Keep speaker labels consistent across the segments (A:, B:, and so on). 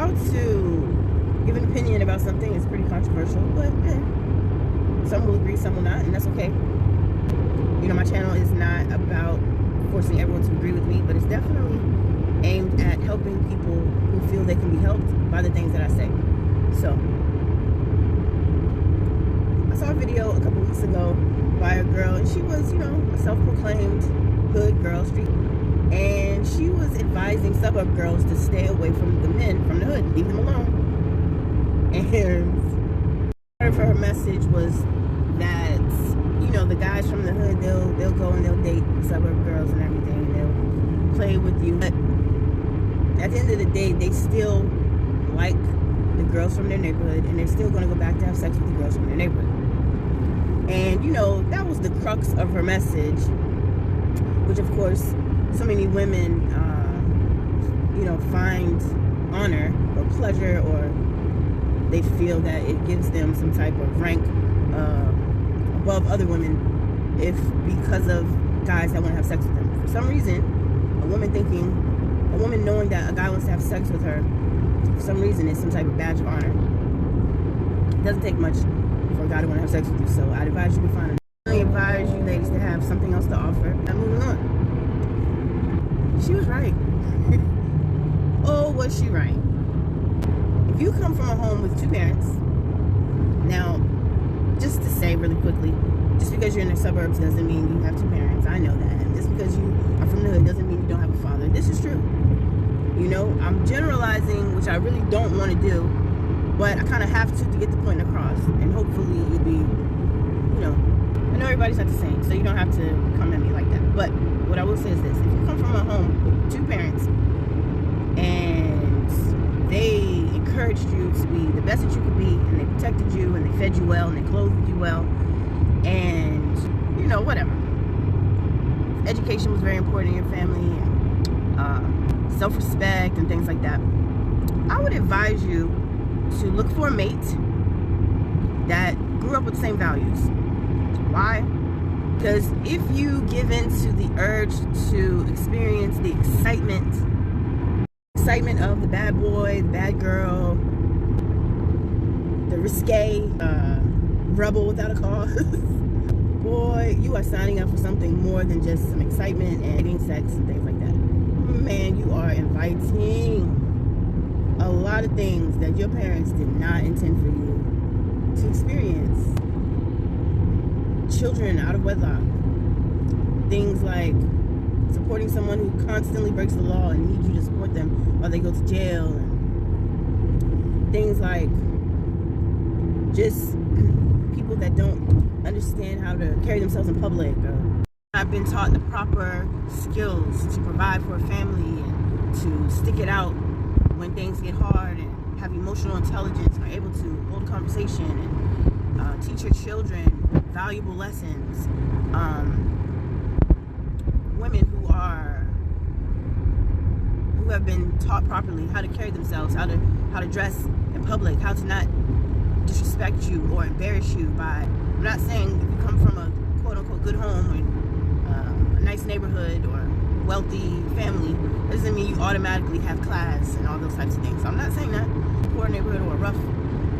A: about to give an opinion about something. It's pretty controversial, but some will agree, some will not, and that's okay. You know, my channel is not about forcing everyone to agree with me, but it's definitely aimed at helping people who feel they can be helped by the things that I say. So, I saw a video a couple weeks ago by a girl, and she was, you know, a self-proclaimed hood girl, street, and she was advising suburb girls to stay away from the men from the hood, leave them alone. And part of her message was that, you know, the guys from the hood, they'll go and they'll date suburb girls and everything, and they'll play with you. But at the end of the day, they still like the girls from their neighborhood, and they're still going to go back to have sex with the girls from their neighborhood. And, you know, that was the crux of her message, which, of course, so many women, you know, find honor or pleasure, or they feel that it gives them some type of rank above other women because of guys that want to have sex with them. For some reason, a woman knowing that a guy wants to have sex with her, for some reason, it's some type of badge of honor. It doesn't take much for a guy to want to have sex with you, so I'd advise you to find I advise you ladies to have something else to offer. I'm moving on. She was right. Oh, was she right? If you come from a home with two parents, now, just to say really quickly, just because you're in the suburbs doesn't mean you have two parents. I know that. And just because you are from the hood doesn't mean you don't have a father. This is true. You know, I'm generalizing, which I really don't want to do, but I kind of have to get the point across. And hopefully you'll be, you know, I know everybody's not the same, so you don't have to come at me like that. But what I will say is this: if you come from a home with two parents and they encouraged you to be the best that you could be, and they protected you, and they fed you well, and they clothed you well, and, you know, whatever. Education was very important in your family, and self-respect and things like that. I would advise you to look for a mate that grew up with the same values. Why? Because if you give in to the urge to experience the excitement of the bad boy, the bad girl, the risque rebel without a cause, boy, you are signing up for something more than just some excitement and getting sex and things like that. Man, you are inviting a lot of things that your parents did not intend for you to experience. Children out of wedlock. Things like supporting someone who constantly breaks the law and needs you to support them while they go to jail. And things like just people that don't understand how to carry themselves in public. I've been taught the proper skills to provide for a family and to stick it out when things get hard, and have emotional intelligence, and are able to hold a conversation and teach your children valuable lessons. Women who have been taught properly how to carry themselves, how to dress in public, how to not disrespect you or embarrass you by. I'm not saying if you come from a quote unquote good home or a nice neighborhood or wealthy family, doesn't mean you automatically have class and all those types of things. So I'm not saying that. Poor neighborhood or a rough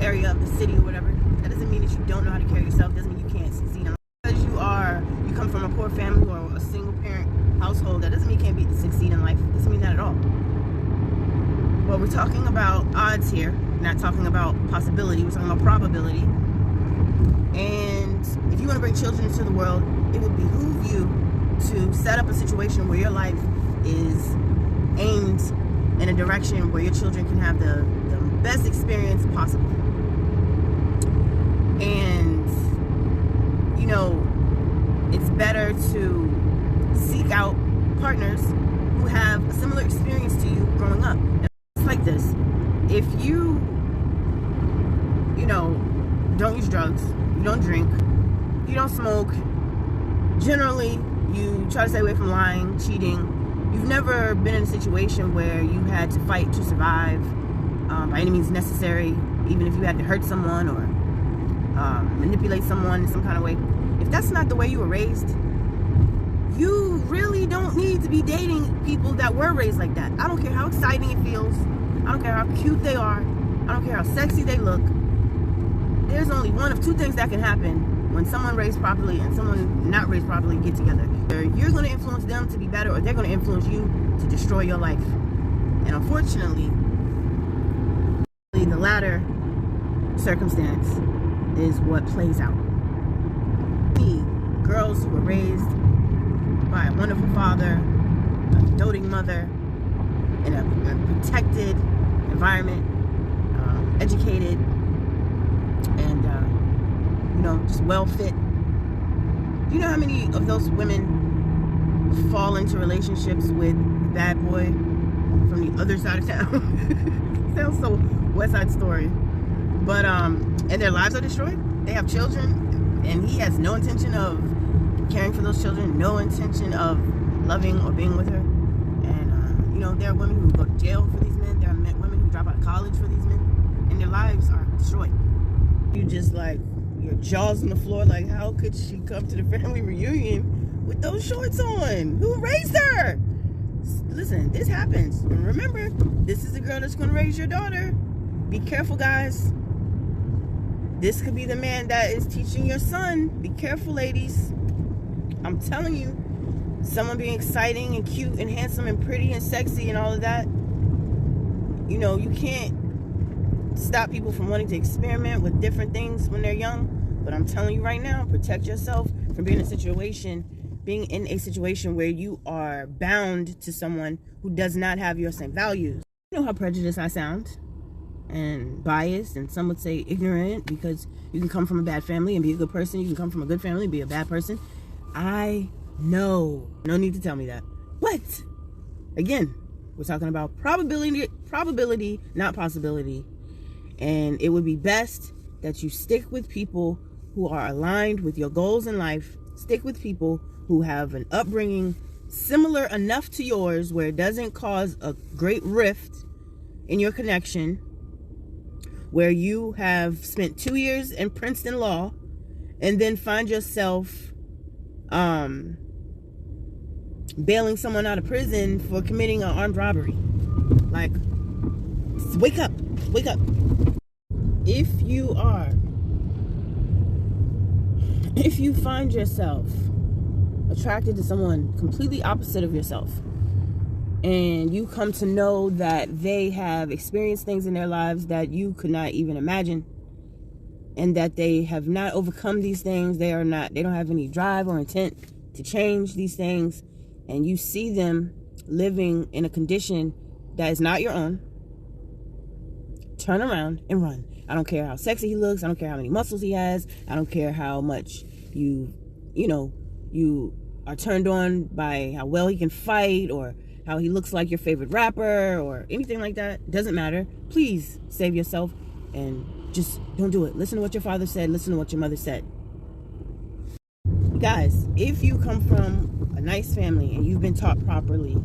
A: area of the city or whatever, that doesn't mean that you don't know how to carry yourself. Doesn't mean you can't succeed in life. Because you come from a poor family or a single parent household, that doesn't mean you can't succeed in life. Doesn't mean that at all. Well, we're talking about odds here, not talking about possibility. We're talking about probability. And if you want to bring children into the world, it would behoove you to set up a situation where your life is aimed in a direction where your children can have the best experience possible. And, you know, it's better to seek out partners who have a similar experience to you growing up. It's like this: if you know, don't use drugs, you don't drink, you don't smoke, generally you try to stay away from lying, cheating, you've never been in a situation where you had to fight to survive by any means necessary, even if you had to hurt someone or manipulate someone in some kind of way, if that's not the way you were raised, you really don't need to be dating people that were raised like that. I don't care how exciting it feels. I don't care how cute they are. I don't care how sexy they look. There's only one of two things that can happen when someone raised properly and someone not raised properly get together. Either you're going to influence them to be better, or they're going to influence you to destroy your life. And unfortunately, the latter circumstance is what plays out. Many girls who were raised by a wonderful father, a doting mother, in a protected environment, educated, and just well fit. Do you know how many of those women fall into relationships with the bad boy from the other side of town? Sounds so West Side Story. But and their lives are destroyed. They have children, and he has no intention of caring for those children, no intention of loving or being with her. And there are women who go to jail for these men. There are women who drop out of college for these men, and their lives are destroyed. You just like your jaws on the floor, like, how could she come to the family reunion with those shorts on? Who raised her? Listen, this happens. And remember, this is the girl that's going to raise your daughter. Be careful, guys. This could be the man that is teaching your son. Be careful, ladies. I'm telling you, someone being exciting and cute and handsome and pretty and sexy and all of that, you can't stop people from wanting to experiment with different things when they're young. But I'm telling you right now, protect yourself from being in a situation where you are bound to someone who does not have your same values. You know how prejudiced I sound and biased, and some would say ignorant, because you can come from a bad family and be a good person. You can come from a good family and be a bad person. I know. No need to tell me that. But again, we're talking about probability, not possibility. And it would be best that you stick with people who are aligned with your goals in life. Stick with people who have an upbringing similar enough to yours where it doesn't cause a great rift in your connection, where you have spent 2 years in Princeton law and then find yourself bailing someone out of prison for committing an armed robbery. Like, wake up. If you find yourself attracted to someone completely opposite of yourself, and you come to know that they have experienced things in their lives that you could not even imagine, and that they have not overcome these things, they don't have any drive or intent to change these things, and you see them living in a condition that is not your own, turn around and run. I don't care how sexy he looks. I don't care how many muscles he has. I don't care how much you are turned on by how well he can fight, or how he looks like your favorite rapper, or anything like that. Doesn't matter. Please save yourself and just don't do it. Listen to what your father said. Listen to what your mother said. Guys, if you come from a nice family and you've been taught properly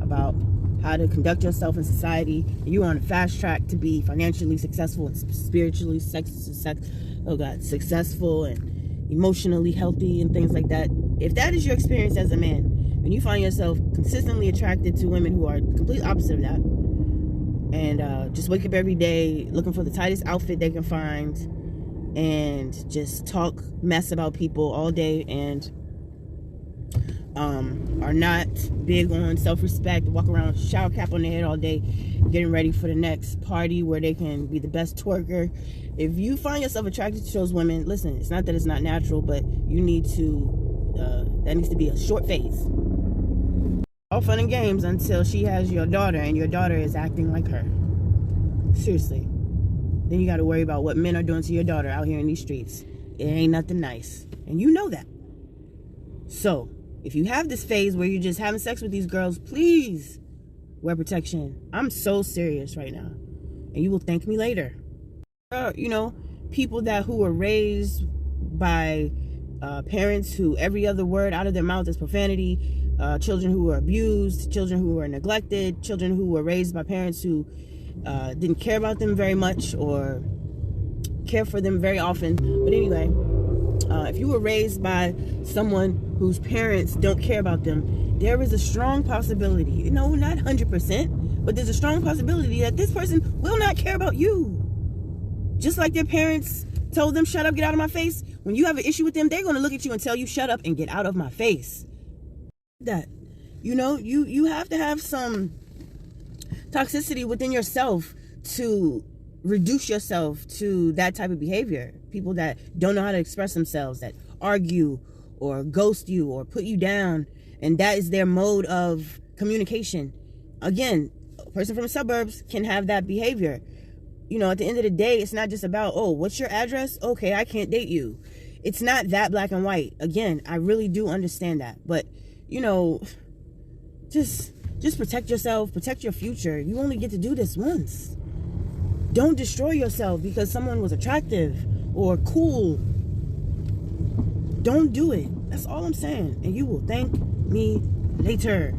A: about how to conduct yourself in society, and you're on a fast track to be financially successful and spiritually successful and emotionally healthy and things like that. If that is your experience as a man, and you find yourself consistently attracted to women who are complete opposite of that, and just wake up every day looking for the tightest outfit they can find, and just talk mess about people all day, and are not big on self-respect, walk around with a shower cap on their head all day, getting ready for the next party where they can be the best twerker. If you find yourself attracted to those women, listen, it's not that it's not natural, but you need to, that needs to be a short phase. All fun and games until she has your daughter and your daughter is acting like her. Seriously. Then you got to worry about what men are doing to your daughter out here in these streets. It ain't nothing nice. And you know that. So, if you have this phase where you're just having sex with these girls, please wear protection. I'm so serious right now. And you will thank me later. People who were raised by parents who every other word out of their mouth is profanity, children who were abused, children who were neglected, children who were raised by parents who didn't care about them very much or care for them very often. But anyway, if you were raised by someone whose parents don't care about them, there is a strong possibility, not 100%, But there's a strong possibility that this person will not care about you. Just like their parents told them, shut up, get out of my face. When you have an issue with them, they're going to look at you and tell you, shut up and get out of my face. That, you have to have some toxicity within yourself to reduce yourself to that type of behavior. People that don't know how to express themselves, that argue or ghost you or put you down, and that is their mode of communication. Again, a person from the suburbs can have that behavior. At the end of the day, it's not just about, oh, what's your address? Okay, I can't date you. It's not that black and white. Again, I really do understand that. But, just protect yourself, protect your future. You only get to do this once. Don't destroy yourself because someone was attractive or cool. Don't do it. That's all I'm saying. And you will thank me later.